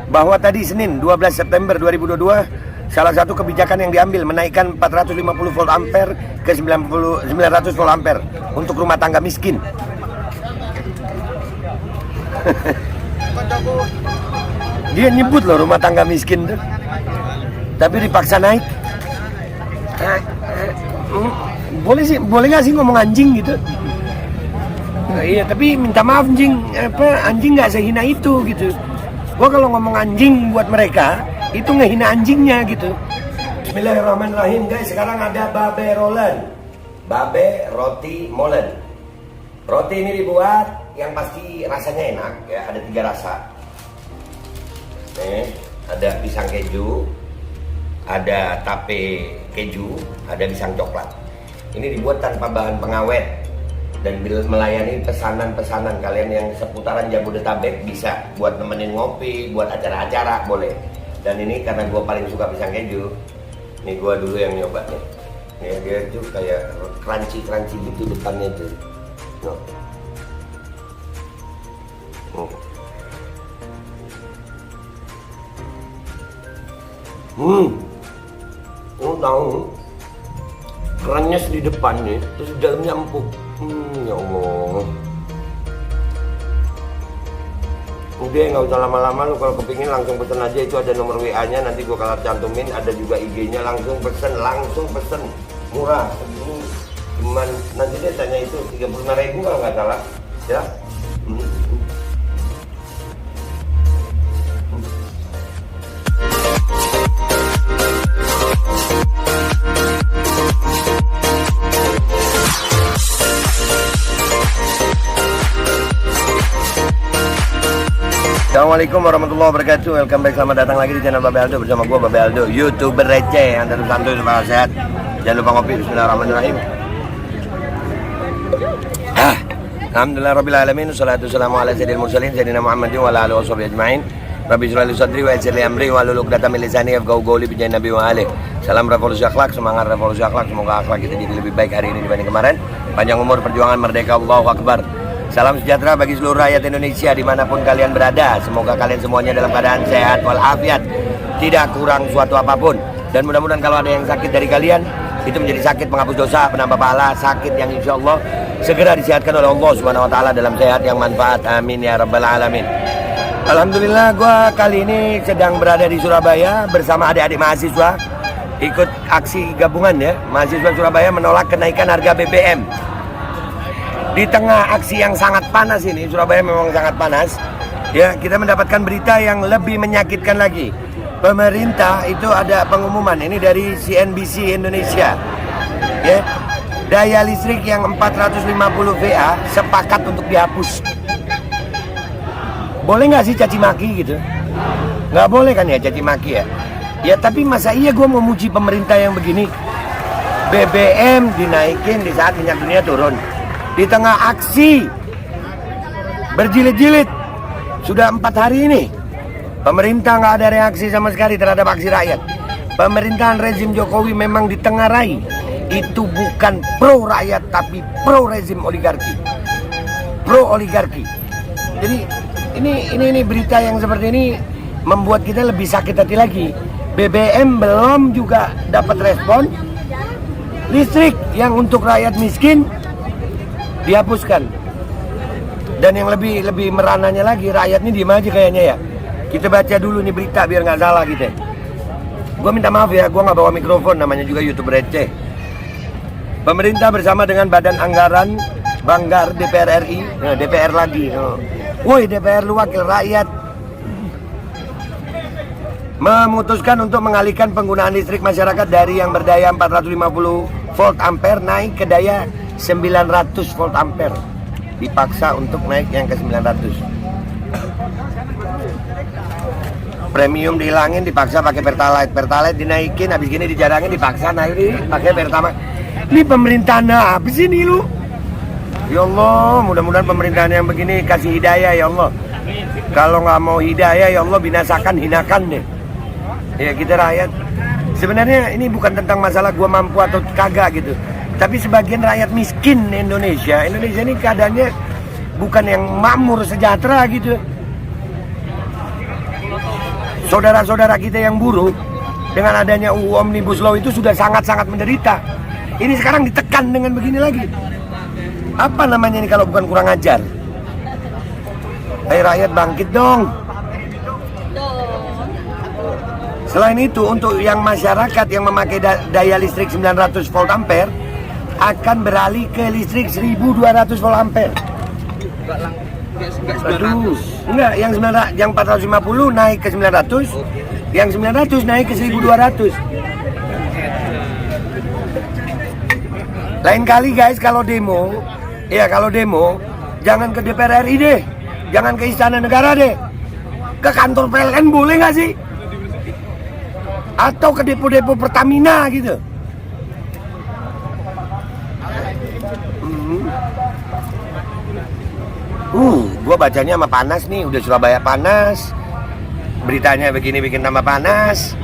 bahwa tadi Senin 12 September 2022 salah satu kebijakan yang diambil menaikkan 450 volt ampere ke 900 volt ampere untuk rumah tangga miskin. Dia nyebut loh rumah tangga miskin tuh, tapi dipaksa naik. Boleh nggak sih ngomong anjing gitu? Nah, iya, tapi minta maaf anjing nggak sehina itu gitu. Gua kalau ngomong anjing buat mereka itu ngehina anjingnya gitu. Bismillahirrahmanirrahim guys, sekarang ada babe rolen, babe roti molen. Roti ini dibuat yang pasti rasanya enak ya, ada 3 rasa. Nih, ada pisang keju, ada tape keju, ada pisang coklat. Ini dibuat tanpa bahan pengawet dan melayani pesanan-pesanan kalian yang seputaran Jabodetabek, bisa buat nemenin ngopi, buat acara-acara boleh. Dan ini karena gue paling suka pisang keju, nih gue dulu yang nyoba nih. Nih dia tuh kayak crunchy gitu depannya tuh. Tahu kerennya di depannya, terus dalamnya empuk. Ya Allah. Udah nggak usah lama-lama, lu kalau kepingin langsung pesen aja, itu ada nomor WA-nya, nanti gua kalau cantumin, ada juga IG-nya, langsung pesen, murah. Ini cuman nanti dia tanya itu 35.000 kalau nggak salah, ya. Assalamualaikum warahmatullahi wabarakatuh. Welcome back, selamat datang lagi di channel Babe Aldo bersama gue Babe Aldo, YouTuber receh yang terus santuy supaya sehat. Jangan lupa ngopi. Bismillahirrahmanirrahim. Alhamdulillah rabbil alamin, wassalatu wassalamu ala sayyidil mursalin sayyidina Muhammadin wa ala alihi washabihi ajmain. Rabbi shrah li sadri wa yassir li amri wa hlul 'uqdatam min lisani yafqahu qawli bi jahi nabi wa alihi. Salam revolusi akhlak, semangat revolusi akhlak. Semoga akhlak kita jadi lebih baik hari ini dibanding kemarin. Panjang umur, perjuangan, merdeka, Allahu Akbar. Salam sejahtera bagi seluruh rakyat Indonesia dimanapun kalian berada. Semoga kalian semuanya dalam keadaan sehat walafiat, tidak kurang suatu apapun. Dan mudah-mudahan kalau ada yang sakit dari kalian, itu menjadi sakit penghapus dosa, penambah pahala, sakit yang insya Allah segera disehatkan oleh Allah Subhanahu Wa Taala dalam sehat yang manfaat. Amin ya rabbal alamin. Alhamdulillah, gue kali ini sedang berada di Surabaya bersama adik-adik mahasiswa, ikut aksi gabungan ya. Mahasiswa Surabaya menolak kenaikan harga BBM. Di tengah aksi yang sangat panas ini, Surabaya memang sangat panas ya, kita mendapatkan berita yang lebih menyakitkan lagi. Pemerintah itu ada pengumuman, ini dari CNBC Indonesia ya, daya listrik yang 450 VA sepakat untuk dihapus. Boleh nggak sih caci maki gitu? Nggak boleh kan ya caci maki ya? Ya tapi masa iya gue mau muji pemerintah yang begini? BBM dinaikin di saat minyak dunia turun, di tengah aksi berjilid-jilid. Sudah 4 hari ini pemerintah nggak ada reaksi sama sekali terhadap aksi rakyat. Pemerintahan rezim Jokowi memang ditengarai, itu bukan pro rakyat tapi pro rezim oligarki, pro oligarki. Jadi ini berita yang seperti ini membuat kita lebih sakit hati lagi. BBM belum juga dapat respon, listrik yang untuk rakyat miskin dihapuskan. Dan yang lebih merananya lagi, rakyat ini diem aja kayaknya ya. Kita baca dulu nih berita biar nggak salah gitu. Gue minta maaf ya, gue nggak bawa mikrofon, namanya juga YouTuber receh. Pemerintah bersama dengan Badan Anggaran Banggar DPR RI, DPR lagi. Woi DPR lu wakil rakyat, memutuskan untuk mengalihkan penggunaan listrik masyarakat dari yang berdaya 450 volt ampere naik ke daya 900 volt ampere. Dipaksa untuk naik yang ke 900. Premium dihilangin, dipaksa pakai Pertalite dinaikin, habis gini dijarangin, dipaksa naik pakai Pertamax. Ini pemerintahan apa sih ini lu? Ya Allah, mudah-mudahan pemerintahan yang begini kasih hidayah ya Allah. Kalau nggak mau hidayah ya Allah, binasakan, hinakan deh. Ya kita rakyat, sebenarnya ini bukan tentang masalah gua mampu atau kagak gitu, tapi sebagian rakyat miskin Indonesia ini keadaannya bukan yang makmur sejahtera gitu. saudara-saudara kita yang buruh dengan adanya UU Omnibus Law itu sudah sangat-sangat menderita. Ini sekarang ditekan dengan begini lagi. Apa namanya ini kalau bukan kurang ajar? Hai rakyat, bangkit dong. Selain itu, untuk yang masyarakat yang memakai daya listrik 900 volt ampere akan beralih ke listrik 1200 volt ampere. Aduh, enggak, yang 450 naik ke 900, yang 900 naik ke 1200. Lain kali guys kalau demo, jangan ke DPR RI deh, jangan ke Istana Negara deh, ke kantor PLN boleh nggak sih? Atau ke depo-depo Pertamina gitu. Gua bacanya sama panas nih, udah Surabaya panas. Beritanya begini bikin tambah panas.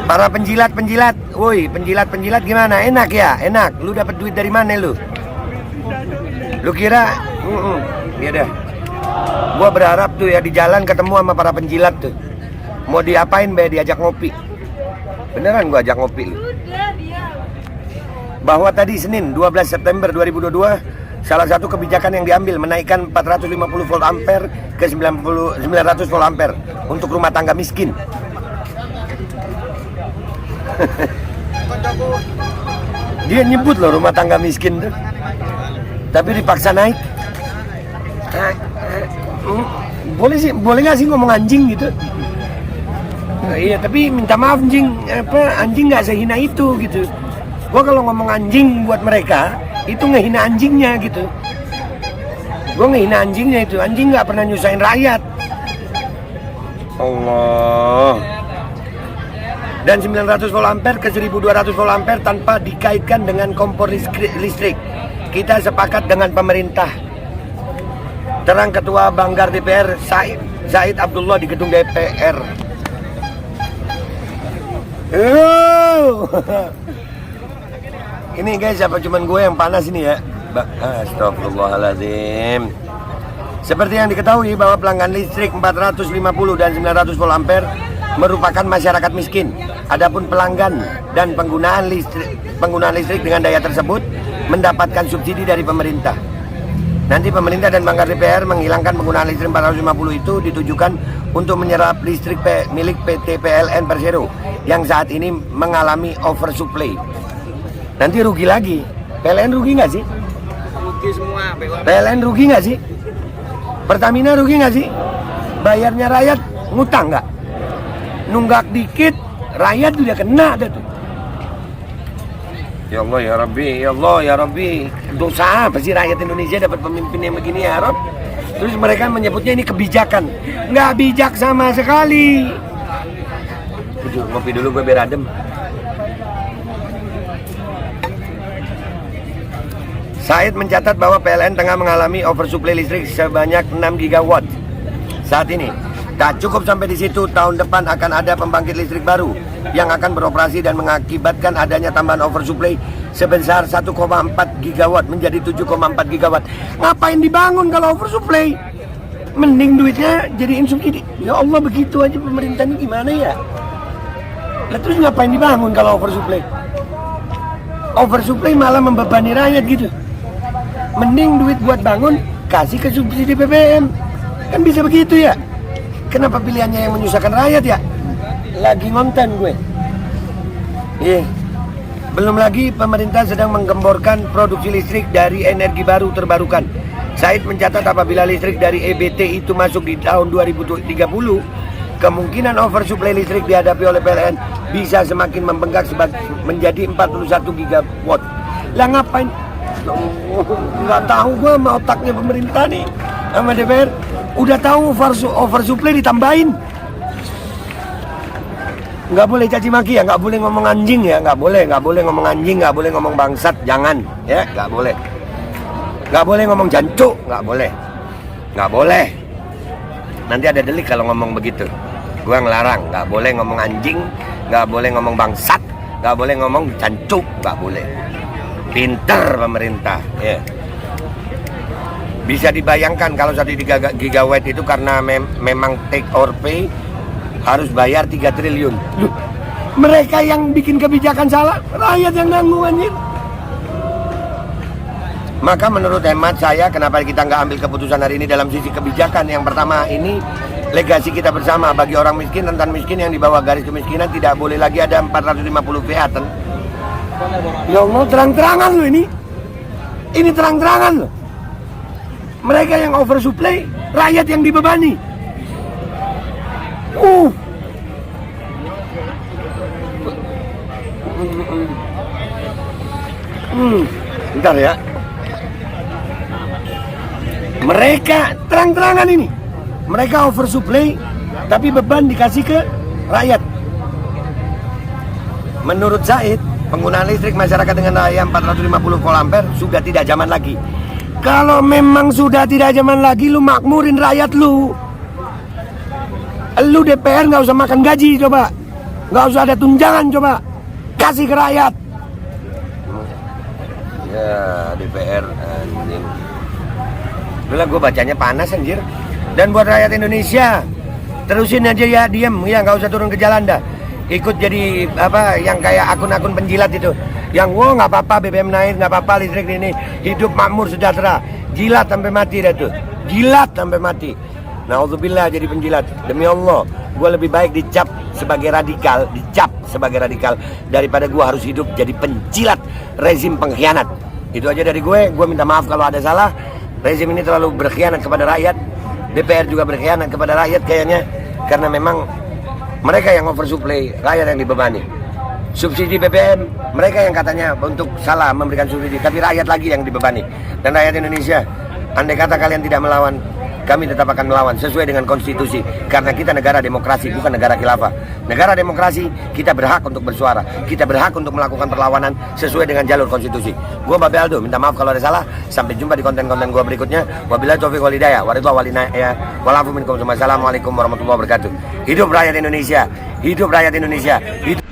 Para penjilat-penjilat, woi penjilat-penjilat gimana? Enak ya? Enak. Lu dapat duit dari mana lu? Lu kira? Ya dah. Gua berharap tuh ya di jalan ketemu sama para penjilat tuh. Mau diapain be? Diajak ngopi. Beneran gua ajak ngopi lu. Bahwa tadi Senin 12 September 2022 salah satu kebijakan yang diambil menaikkan 450 volt ampere ke 900 volt ampere untuk rumah tangga miskin. Dia nyebut loh rumah tangga miskin tuh, tapi dipaksa naik. Boleh nggak sih ngomong anjing gitu? Iya, tapi minta maaf anjing nggak sehina itu gitu. Gua kalau ngomong anjing buat mereka itu ngehina anjingnya gitu. Gua ngehina anjingnya itu. Anjing nggak pernah nyusahin rakyat. Allah. Dan 900 volt ampere ke 1200 volt ampere tanpa dikaitkan dengan kompor listrik. Kita sepakat dengan pemerintah. Terang Ketua Banggar DPR Said Abdullah di gedung DPR. Ini guys, apa cuman gue yang panas ini ya? Astagfirullahaladzim. Seperti yang diketahui bahwa pelanggan listrik 450 dan 900 volt ampere merupakan masyarakat miskin. Adapun pelanggan dan penggunaan listrik dengan daya tersebut mendapatkan subsidi dari pemerintah. Nanti pemerintah dan Banggar DPR menghilangkan penggunaan listrik 450 itu ditujukan untuk menyerap listrik milik PT PLN Persero yang saat ini mengalami oversupply. Nanti rugi lagi. PLN rugi nggak sih? Rugi semua. PLN rugi nggak sih? Pertamina rugi nggak sih? Bayarnya rakyat ngutang nggak? Nunggak dikit, rakyat udah kena dah tuh. Ya Allah ya Rabbi, ya Allah ya Rabbi. Dosa apa sih rakyat Indonesia dapat pemimpin yang begini ya Rob? Terus mereka menyebutnya ini kebijakan. Nggak bijak sama sekali. Ngopi dulu gue biar adem. Said mencatat bahwa PLN tengah mengalami oversupply listrik sebanyak 6 gigawatt saat ini. Tak cukup sampai di situ, tahun depan akan ada pembangkit listrik baru yang akan beroperasi dan mengakibatkan adanya tambahan oversupply sebesar 1,4 gigawatt menjadi 7,4 gigawatt. Ngapain dibangun kalau oversupply? Mending duitnya jadiin subsidi. Ya Allah, begitu aja pemerintah ini gimana ya? Lah terus ngapain dibangun kalau oversupply? Oversupply malah membebani rakyat gitu. Mending duit buat bangun kasih ke subsidi BBM. Kan bisa begitu ya? Kenapa pilihannya yang menyusahkan rakyat ya? Lagi ngonten gue. Belum lagi pemerintah sedang menggemborkan produksi listrik dari energi baru terbarukan. Said mencatat apabila listrik dari EBT itu masuk di tahun 2030, kemungkinan oversupply listrik dihadapi oleh PLN bisa semakin membengkak menjadi 41 gigawatt. Lah ngapain? Nggak tahu gue sama otaknya pemerintah nih sama DPR. Udah tahu oversupply ditambahin. Nggak boleh caci maki ya, nggak boleh ngomong anjing ya, nggak boleh ngomong anjing, nggak boleh ngomong bangsat, jangan ya, nggak boleh ngomong jancuk, nggak boleh. Nanti ada delik kalau ngomong begitu. Gua ngelarang, nggak boleh ngomong anjing, nggak boleh ngomong bangsat, nggak boleh ngomong jancuk, nggak boleh. Pinter pemerintah ya. Bisa dibayangkan kalau 1 gigawatt itu karena memang take or pay harus bayar 3 triliun. Loh, mereka yang bikin kebijakan salah, rakyat yang nanggung anjir. Maka menurut hemat saya, kenapa kita nggak ambil keputusan hari ini dalam sisi kebijakan? Yang pertama, ini legasi kita bersama bagi orang miskin, rentan miskin yang di bawah garis kemiskinan tidak boleh lagi ada 450 VAT. Ya Allah, terang-terangan loh ini. Ini terang-terangan loh. Mereka yang oversupply, rakyat yang dibebani. Bentar ya. Mereka terang-terangan ini. Mereka oversupply, tapi beban dikasih ke rakyat. Menurut Zaid, penggunaan listrik masyarakat dengan daya 450 volt ampere sudah tidak zaman lagi. Kalau memang sudah tidak zaman lagi, lu makmurin rakyat lu. Lu DPR nggak usah makan gaji coba, nggak usah ada tunjangan coba, kasih ke rakyat. Ya DPR anjing. Udah gue bacanya panas anjir. Dan buat rakyat Indonesia, terusin aja ya, diem ya, nggak usah turun ke jalan dah. Ikut jadi apa yang kayak akun-akun penjilat itu, yang nggak apa-apa BBM naik, nggak apa-apa listrik ini, hidup makmur sejahtera. Jilat sampai mati dah tuh, jilat sampai mati. Naudzubillah jadi penjilat. Demi Allah, gue lebih baik dicap sebagai radikal, daripada gue harus hidup jadi penjilat rezim pengkhianat. Itu aja dari gue minta maaf kalau ada salah. Rezim ini terlalu berkhianat kepada rakyat. DPR juga berkhianat kepada rakyat kayaknya, karena memang mereka yang oversupply, rakyat yang dibebani. Subsidi BBM, mereka yang katanya untuk salah memberikan subsidi, tapi rakyat lagi yang dibebani. Dan rakyat Indonesia, andai kata kalian tidak melawan, kami tetap akan melawan sesuai dengan konstitusi. Karena kita negara demokrasi, bukan negara khilafah. Negara demokrasi, kita berhak untuk bersuara, kita berhak untuk melakukan perlawanan sesuai dengan jalur konstitusi. Gua Babe Aldo, minta maaf kalau ada salah. Sampai jumpa di konten-konten gua berikutnya. Wabillahi taufiq wal hidayah. Wassalamualaikum warahmatullahi wabarakatuh. Hidup rakyat Indonesia, hidup rakyat Indonesia, hidup